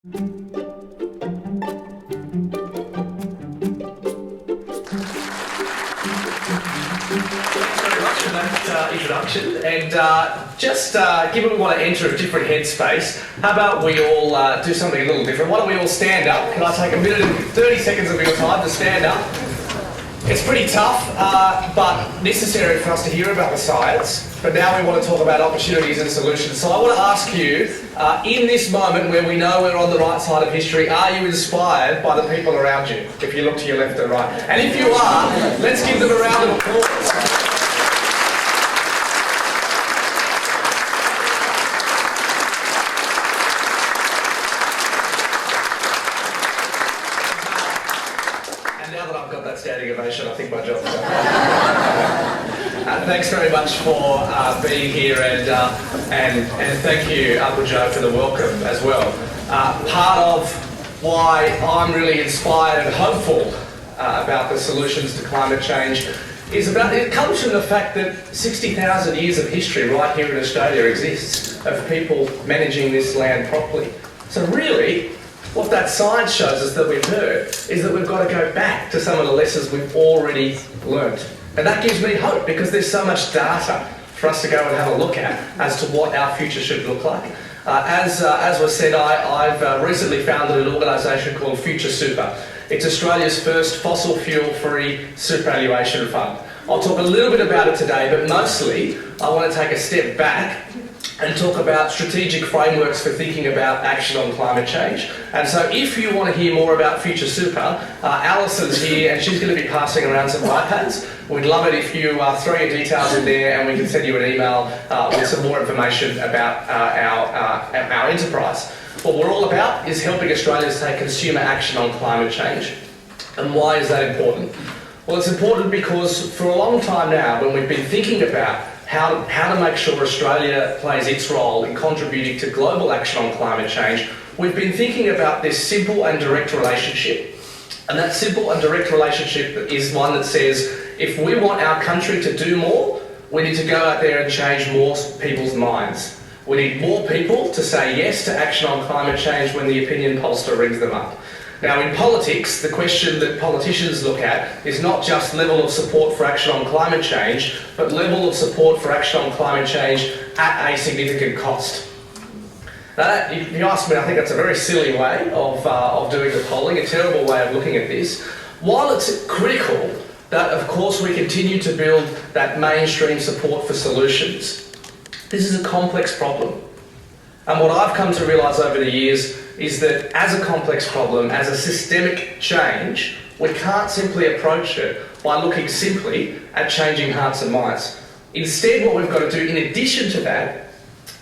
Introduction, and given we want to enter a different headspace, how about we all do something a little different? Why don't we all stand up? Can I take a minute and 30 seconds of your time to stand up? It's pretty tough, but necessary for us to hear about the science. But now we want to talk about opportunities and solutions. So I want to ask you, in this moment where we know we're on the right side of history, are you inspired by the people around you? If you look to your left and right. And if you are, let's give them a round of applause. Standing ovation, I think my job is done. Thanks very much for being here, and thank you, Uncle Joe, for the welcome as well. Part of why I'm really inspired and hopeful about the solutions to climate change it comes from the fact that 60,000 years of history right here in Australia exists of people managing this land properly. So really, what that science shows us that we've heard is that we've got to go back to some of the lessons we've already learnt. And that gives me hope because there's so much data for us to go and have a look at as to what our future should look like. As was said, I've recently founded an organisation called Future Super. It's Australia's first fossil fuel-free superannuation fund. I'll talk a little bit about it today, but mostly I want to take a step back and talk about strategic frameworks for thinking about action on climate change. And so if you want to hear more about Future Super, Alison's here and she's going to be passing around some iPads. We'd love it if you throw your details in there and we can send you an email with some more information about our enterprise. What we're all about is helping Australians take consumer action on climate change. And why is that important? Well, it's important because for a long time now, when we've been thinking about how to make sure Australia plays its role in contributing to global action on climate change, we've been thinking about this simple and direct relationship. And that simple and direct relationship is one that says, if we want our country to do more, we need to go out there and change more people's minds. We need more people to say yes to action on climate change when the opinion pollster rings them up. Now, in politics, the question that politicians look at is not just level of support for action on climate change, but level of support for action on climate change at a significant cost. Now, if you ask me, I think that's a very silly way of doing the polling, a terrible way of looking at this. While it's critical that, of course, we continue to build that mainstream support for solutions, this is a complex problem. And what I've come to realise over the years is that as a complex problem, as a systemic change, we can't simply approach it by looking simply at changing hearts and minds. Instead, what we've got to do in addition to that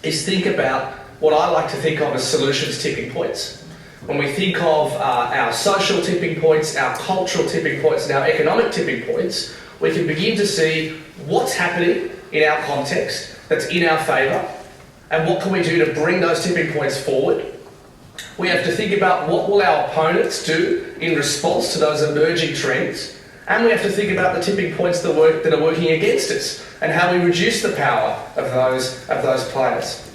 is think about what I like to think of as solutions tipping points. When we think of our social tipping points, our cultural tipping points, and our economic tipping points, we can begin to see what's happening in our context that's in our favour, and what can we do to bring those tipping points forward. We have to think about what will our opponents do in response to those emerging trends, and we have to think about the tipping points that are working against us and how we reduce the power of those players.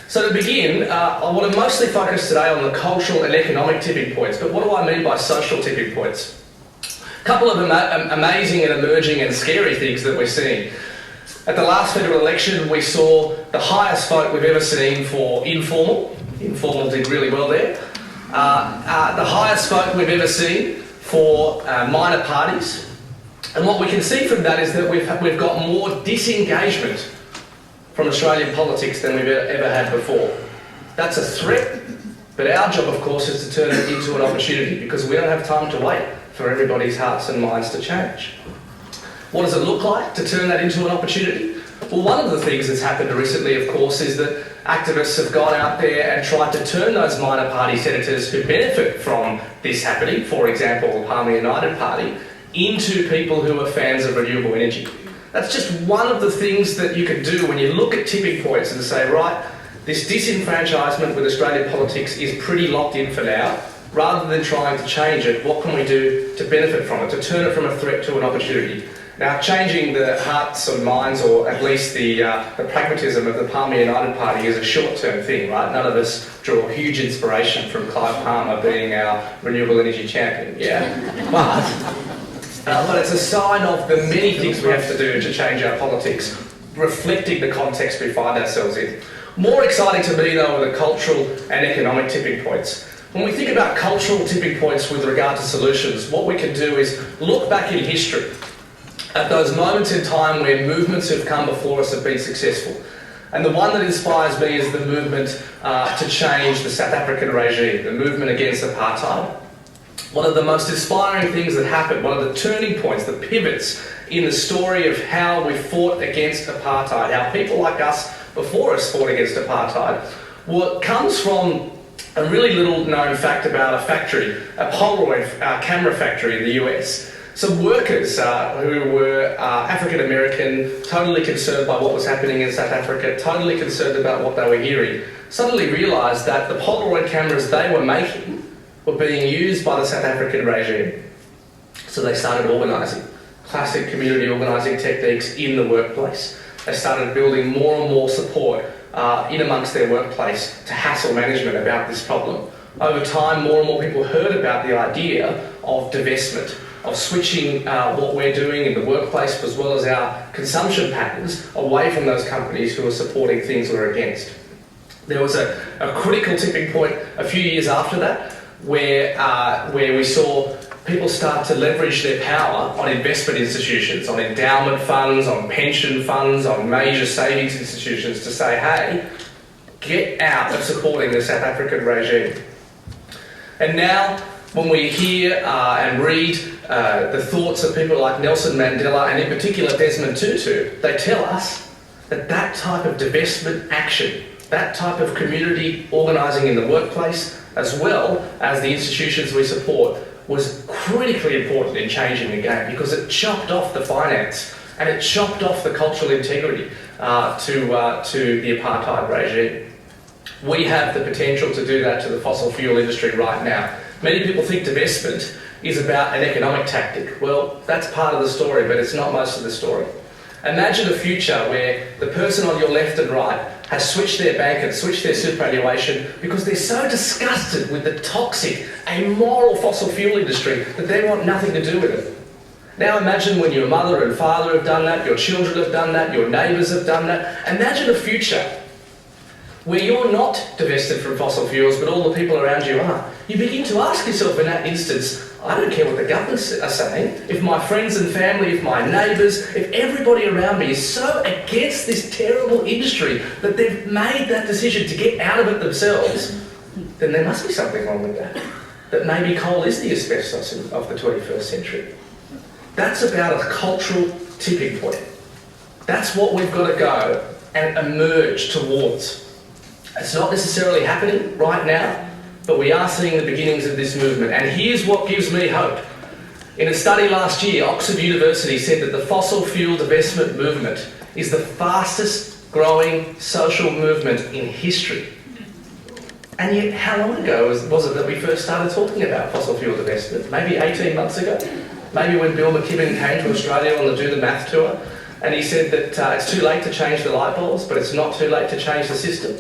So to begin, I want to mostly focus today on the cultural and economic tipping points, but what do I mean by social tipping points? A couple of amazing and emerging and scary things that we're seeing. At the last federal election, we saw the highest vote we've ever seen for informal. Informal did really well there. The highest vote we've ever seen for minor parties. And what we can see from that is that we've got more disengagement from Australian politics than we've ever had before. That's a threat, but our job, of course, is to turn it into an opportunity because we don't have time to wait for everybody's hearts and minds to change. What does it look like to turn that into an opportunity? Well, one of the things that's happened recently, of course, is that activists have gone out there and tried to turn those minor party senators who benefit from this happening, for example, the Palmer United Party, into people who are fans of renewable energy. That's just one of the things that you can do when you look at tipping points and say, right, this disenfranchisement with Australian politics is pretty locked in for now. Rather than trying to change it, what can we do to benefit from it, to turn it from a threat to an opportunity? Now, changing the hearts and minds, or at least the pragmatism of the Palmer United Party is a short-term thing, right? None of us draw huge inspiration from Clive Palmer being our renewable energy champion, yeah? But it's a sign of the many things we have to do to change our politics, reflecting the context we find ourselves in. More exciting to me, though, are the cultural and economic tipping points. When we think about cultural tipping points with regard to solutions, what we can do is look back in history at those moments in time where movements have come before us have been successful. And the one that inspires me is the movement to change the South African regime, the movement against apartheid. One of the most inspiring things that happened, one of the turning points, the pivots in the story of how we fought against apartheid, how people like us before us fought against apartheid, what comes from a really little known fact about a factory, a Polaroid camera factory in the US. Some workers who were African American, totally concerned by what was happening in South Africa, totally concerned about what they were hearing, suddenly realised that the Polaroid cameras they were making were being used by the South African regime. So they started organising, classic community organising techniques in the workplace. They started building more and more support in amongst their workplace to hassle management about this problem. Over time, more and more people heard about the idea of divestment, of switching what we're doing in the workplace as well as our consumption patterns away from those companies who are supporting things we're against. There was a critical tipping point a few years after that where we saw people start to leverage their power on investment institutions, on endowment funds, on pension funds, on major savings institutions to say, hey, get out of supporting the South African regime. And now, when we hear and read the thoughts of people like Nelson Mandela and in particular Desmond Tutu, they tell us that that type of divestment action, that type of community organising in the workplace, as well as the institutions we support, was critically important in changing the game because it chopped off the finance and it chopped off the cultural integrity to the apartheid regime. We have the potential to do that to the fossil fuel industry right now. Many people think divestment is about an economic tactic. Well, that's part of the story, but it's not most of the story. Imagine a future where the person on your left and right has switched their bank and switched their superannuation because they're so disgusted with the toxic, amoral fossil fuel industry that they want nothing to do with it. Now imagine when your mother and father have done that, your children have done that, your neighbours have done that. Imagine a future where you're not divested from fossil fuels, but all the people around you are. You begin to ask yourself in that instance, I don't care what the governments are saying. If my friends and family, if my neighbours, if everybody around me is so against this terrible industry that they've made that decision to get out of it themselves, then there must be something wrong with that. That maybe coal is the asbestos of the 21st century. That's about a cultural tipping point. That's what we've got to go and emerge towards. It's not necessarily happening right now, but we are seeing the beginnings of this movement. And here's what gives me hope. In a study last year, Oxford University said that the fossil fuel divestment movement is the fastest growing social movement in history. And yet, how long ago was it that we first started talking about fossil fuel divestment? Maybe 18 months ago? Maybe when Bill McKibben came to Australia on the Do the Math tour, and he said that it's too late to change the light bulbs, but it's not too late to change the system.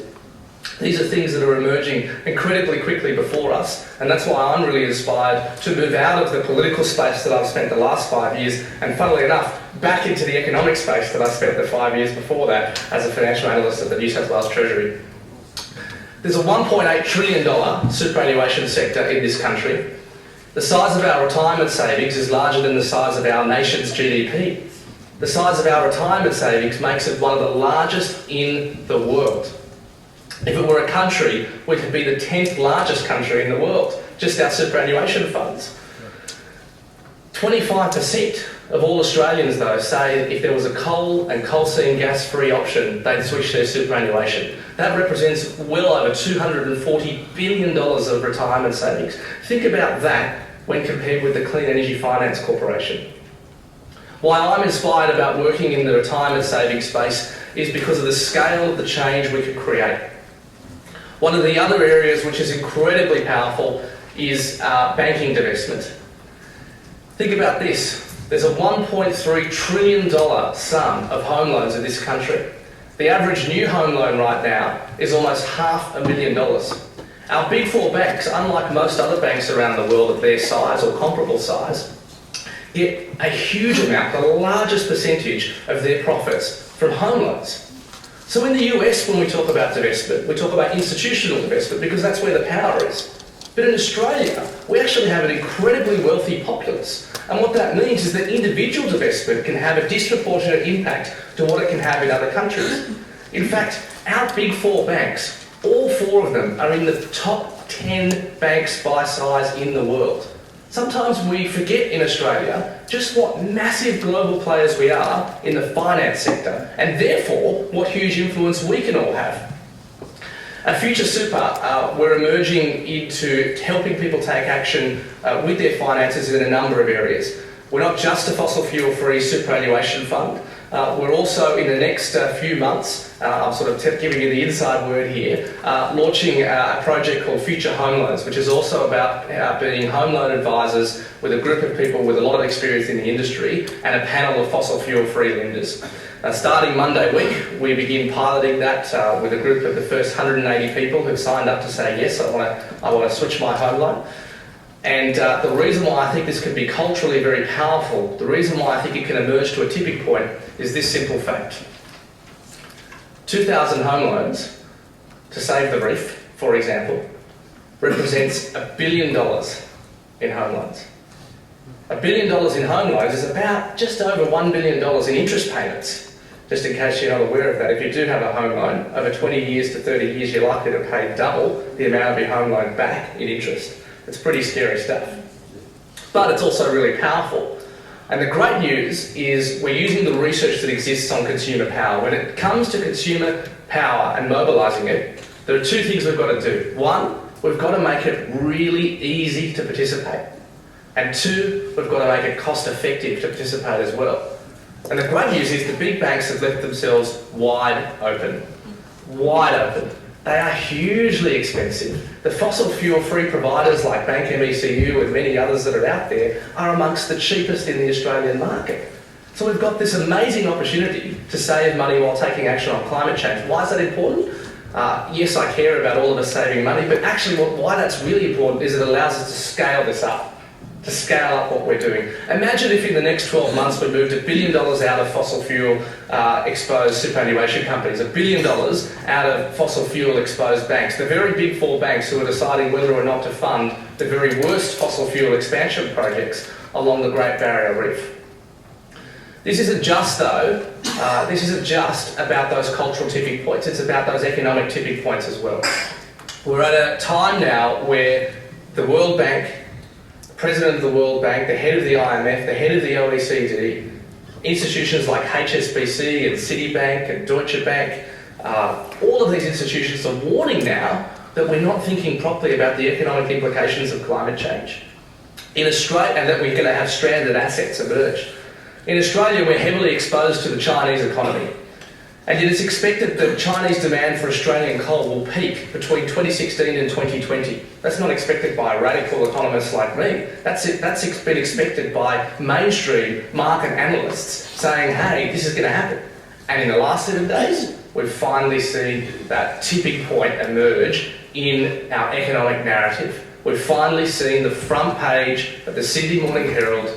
These are things that are emerging incredibly quickly before us, and that's why I'm really inspired to move out of the political space that I've spent the last 5 years, and funnily enough, back into the economic space that I spent the 5 years before that as a financial analyst at the New South Wales Treasury. There's a $1.8 trillion superannuation sector in this country. The size of our retirement savings is larger than the size of our nation's GDP. The size of our retirement savings makes it one of the largest in the world. If it were a country, we could be the 10th largest country in the world, just our superannuation funds. 25% of all Australians, though, say if there was a coal and coal seam gas-free option, they'd switch their superannuation. That represents well over $240 billion of retirement savings. Think about that when compared with the Clean Energy Finance Corporation. Why I'm inspired about working in the retirement savings space is because of the scale of the change we could create. One of the other areas which is incredibly powerful is banking divestment. Think about this. There's a $1.3 trillion sum of home loans in this country. The average new home loan right now is almost $500,000. Our big four banks, unlike most other banks around the world of their size or comparable size, get a huge amount, the largest percentage of their profits from home loans. So in the US, when we talk about divestment, we talk about institutional divestment because that's where the power is. But in Australia, we actually have an incredibly wealthy populace. And what that means is that individual divestment can have a disproportionate impact to what it can have in other countries. In fact, our big four banks, all four of them are in the top 10 banks by size in the world. Sometimes we forget in Australia just what massive global players we are in the finance sector and therefore what huge influence we can all have. At Future Super, we're emerging into helping people take action with their finances in a number of areas. We're not just a fossil fuel-free superannuation fund. We're also, in the next few months, I'm sort of giving you the inside word here, launching a project called Future Home Loans, which is also about being home loan advisors with a group of people with a lot of experience in the industry and a panel of fossil fuel-free lenders. Starting Monday week, we begin piloting that with a group of the first 180 people who've signed up to say, yes, I want to switch my home loan. And the reason why I think this can be culturally very powerful, the reason why I think it can emerge to a tipping point is this simple fact. 2,000 home loans to save the reef, for example, represents $1 billion in home loans. $1 billion in home loans is about just over $1 billion in interest payments. Just in case you're not aware of that, if you do have a home loan, over 20 years to 30 years, you're likely to pay double the amount of your home loan back in interest. It's pretty scary stuff. But it's also really powerful. And the great news is we're using the research that exists on consumer power. When it comes to consumer power and mobilising it, there are two things we've got to do. One, we've got to make it really easy to participate. And two, we've got to make it cost effective to participate as well. And the great news is the big banks have left themselves wide open. Wide open. They are hugely expensive. The fossil fuel-free providers like Bank MECU and many others that are out there are amongst the cheapest in the Australian market. So we've got this amazing opportunity to save money while taking action on climate change. Why is that important? Yes, I care about all of us saving money, but actually why that's really important is it allows us to scale this up. To scale up what we're doing. Imagine if in the next 12 months we moved $1 billion out of fossil fuel exposed superannuation companies, $1 billion out of fossil fuel exposed banks, the very big four banks who are deciding whether or not to fund the very worst fossil fuel expansion projects along the Great Barrier Reef. This isn't just though, this isn't just about those cultural tipping points, it's about those economic tipping points as well. We're at a time now where the World Bank, President of the World Bank, the head of the IMF, the head of the OECD, institutions like HSBC and Citibank and Deutsche Bank, all of these institutions are warning now that we're not thinking properly about the economic implications of climate change. In Australia, and that we're going to have stranded assets emerge. In Australia, we're heavily exposed to the Chinese economy. And yet it's expected that Chinese demand for Australian coal will peak between 2016 and 2020. That's not expected by radical economists like me. That's been expected by mainstream market analysts saying, hey, this is going to happen. And in the last 7 days, we've finally seen that tipping point emerge in our economic narrative. We've finally seen the front page of the Sydney Morning Herald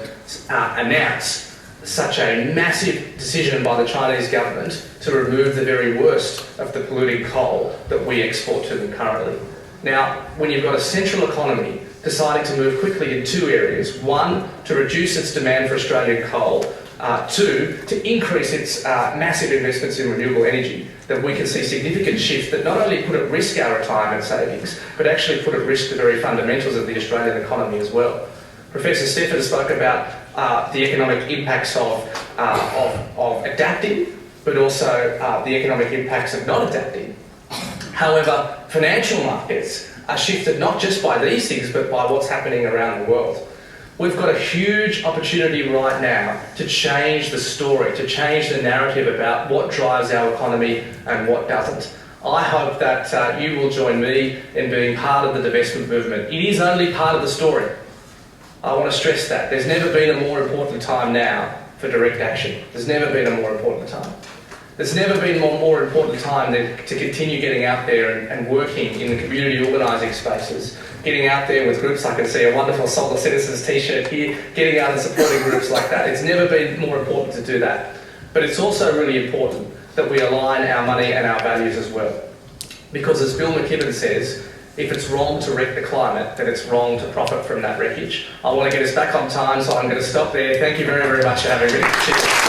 announce such a massive decision by the Chinese government to remove the very worst of the polluting coal that we export to them currently. Now, when you've got a central economy deciding to move quickly in two areas, one, to reduce its demand for Australian coal, two, to increase its massive investments in renewable energy, then we can see significant shifts that not only put at risk our retirement savings, but actually put at risk the very fundamentals of the Australian economy as well. Professor Sept spoke about the economic impacts of adapting, but also the economic impacts of not adapting. However, financial markets are shifted not just by these things, but by what's happening around the world. We've got a huge opportunity right now to change the story, to change the narrative about what drives our economy and what doesn't. I hope that you will join me in being part of the divestment movement. It is only part of the story. I want to stress that. There's never been a more important time now for direct action. There's never been a more important time. There's never been a more important time than to continue getting out there and working in the community organising spaces, getting out there with groups. I can see a wonderful Solar Citizens t-shirt here, getting out and supporting groups like that. It's never been more important to do that. But it's also really important that we align our money and our values as well. Because as Bill McKibben says, if it's wrong to wreck the climate, then it's wrong to profit from that wreckage. I want to get us back on time, so I'm going to stop there. Thank you very, very much for having me. Cheers.